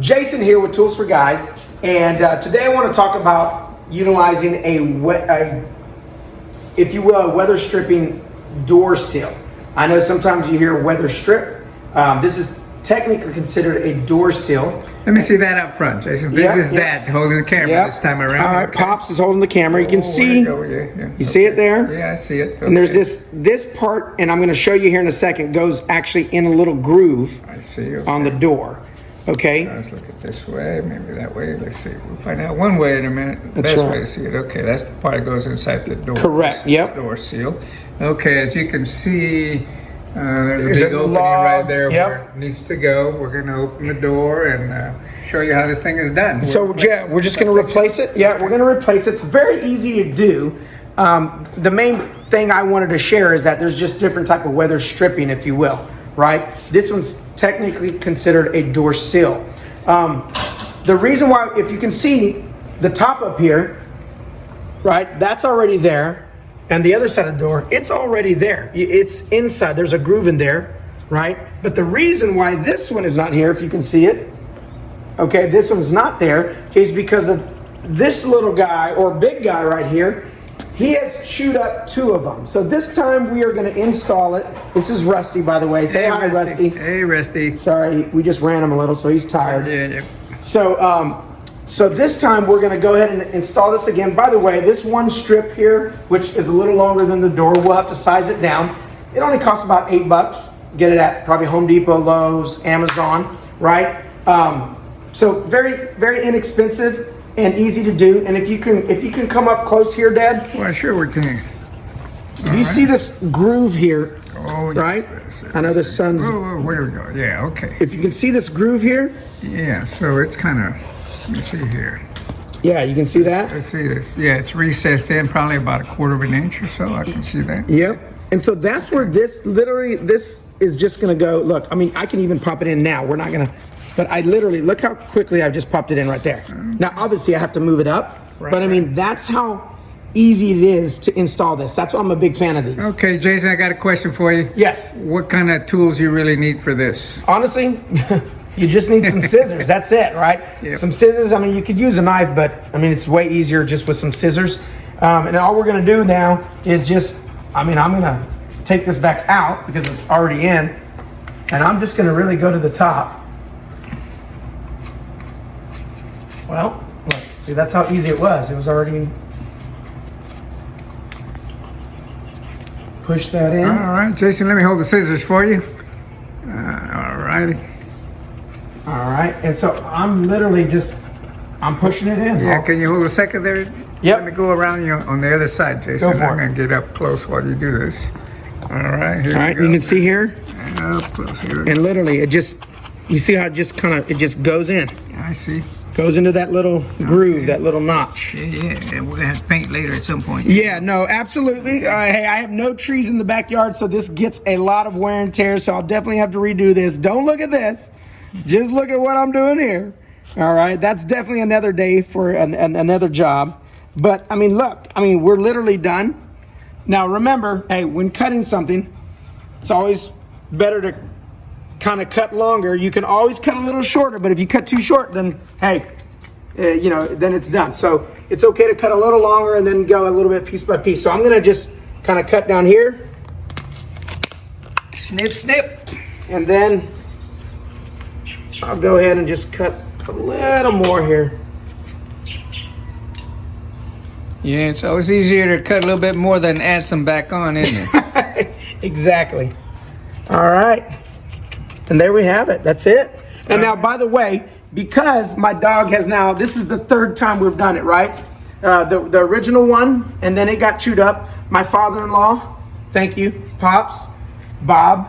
Jason here with Tools for Guys, and today I want to talk about utilizing if you will, a weather stripping door seal. I know sometimes you hear weather strip. This is technically considered a door seal. Let me see that up front, Jason. This is Dad holding the camera this time around. All right, okay. Pops is holding the camera. You can see. You see it there? Yeah, I see it. Okay. And there's this part, and I'm going to show you here in a second, goes actually in a little groove. I see. Okay. On the door. Okay. Let's look at this way, maybe that way. Let's see. We'll find out one way in a minute. That's Best right. way to see it. Okay, that's the part that goes inside the door. Correct. Yep. Door seal. Okay, as you can see, there's a big opening right there where it needs to go. We're going to open the door and show you how this thing is done. So yeah, we're just going to replace it. Yeah, we're going to replace it. It's very easy to do. The main thing I wanted to share is that there's just different type of weather stripping, if you will, right? This one's technically considered a door seal. The reason why, if you can see the top up here, right, that's already there. And the other side of the door, it's already there. It's inside. There's a groove in there, right? But the reason why this one is not here, if you can see it, okay, this one is not there, is because of this little guy or big guy right here. He has chewed up two of them. So this time we are going to install it. This is Rusty, by the way. Say hi, Rusty. Hey, Rusty. Sorry, we just ran him a little, so he's tired. Yeah. So this time we're going to go ahead and install this again. By the way, this one strip here, which is a little longer than the door, we'll have to size it down. It only costs about $8. Get it at probably Home Depot, Lowe's, Amazon, right? So very, very inexpensive and easy to do. And if you can come up close here, Dad. Well, sure we can. If you see this groove here, right? Yes, I know the sun's. Oh, where we go? Yeah, okay. If you can see this groove here. Yeah, so it's kind of. Let me see here. Yeah, you can see that? I see this. Yeah, it's recessed in probably about 1/4 inch or so. I can see that. Yep. And so that's where this is just going to go. Look, I mean, I can even pop it in now. We're not going to, but I literally, look how quickly I've just popped it in right there. Now, obviously I have to move it up, but I mean, that's how easy it is to install this. That's why I'm a big fan of these. Okay, Jason, I got a question for you. Yes. What kind of tools you really need for this? Honestly, you just need some scissors. That's it, right? Yep. Some scissors. I mean, you could use a knife, but I mean, it's way easier just with some scissors. And all we're going to do now is just, I mean, I'm going to take this back out because it's already in. And I'm just going to really go to the top. Well, look, see, that's how easy it was. It was already push that in. All right, Jason, let me hold the scissors for you. All righty. All right, and so I'm literally just, I'm pushing it in. Yeah, can you hold a second there? Yep. Let me go around you on the other side, Jason. Go for I'm it. going to get up close while you do this. All right, here All right, we go. you can see here, Up close here. and literally it just, you see how it just kind of, it just goes in. I see. Goes into that little groove, that little notch. Yeah, and we're going to have to paint later at some point. Yeah, no, absolutely. Hey, I have no trees in the backyard, so this gets a lot of wear and tear, so I'll definitely have to redo this. Don't look at this. Just look at what I'm doing here. All right, that's definitely another day for another job. But, I mean, look, I mean, we're literally done. Now, remember, hey, when cutting something, it's always better to kind of cut longer. You can always cut a little shorter, but if you cut too short, then, hey, then it's done. So it's okay to cut a little longer and then go a little bit piece by piece. So I'm going to just kind of cut down here. Snip, snip. And then I'll go ahead and just cut a little more here. Yeah, it's always easier to cut a little bit more than add some back on, isn't it? Exactly. All right. And there we have it. That's it. And now, by the way, because my dog has now, this is the third time we've done it, right? The original one, and then it got chewed up. My father-in-law, thank you, Pops, Bob,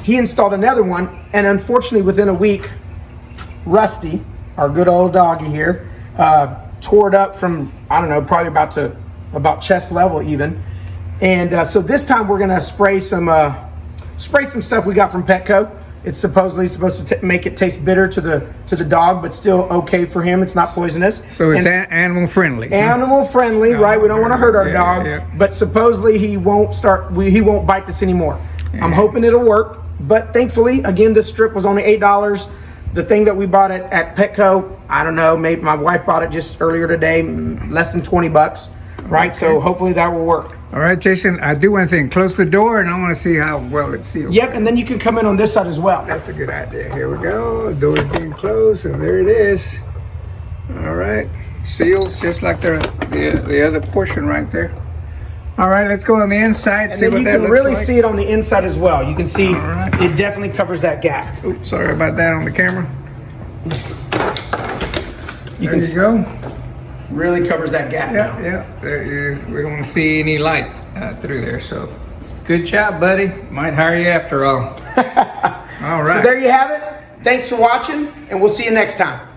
he installed another one, and unfortunately within a week, Rusty, our good old doggy here, tore it up from, I don't know, probably about chest level even. And so this time we're gonna spray some stuff we got from Petco. It's supposedly supposed to make it taste bitter to the dog, but still okay for him. It's not poisonous. So it's animal friendly. Animal friendly, right? We don't want to hurt our dog, yeah. but supposedly he won't bite this anymore. Yeah. I'm hoping it'll work, but thankfully, again, this strip was only $8. the thing that we bought at Petco, I don't know, maybe my wife bought it just earlier today, less than 20 bucks, right? Okay. So hopefully that will work. All right, Jason, I do one thing. Close the door, and I want to see how well it seals. Yep, and then you can come in on this side as well. That's a good idea. Here we go. The door's being closed, and there it is. All right. Seals just like the other portion right there. All right, let's go on the inside. And See then what you that can looks really like. see it on the inside as well. You can see right. it definitely covers that gap. Oops, sorry about that on the camera. You There you go. really covers that gap now. Yeah. We don't see any light through there, so good job, buddy. Might hire you after all. All right. So there you have it. Thanks for watching, and we'll see you next time.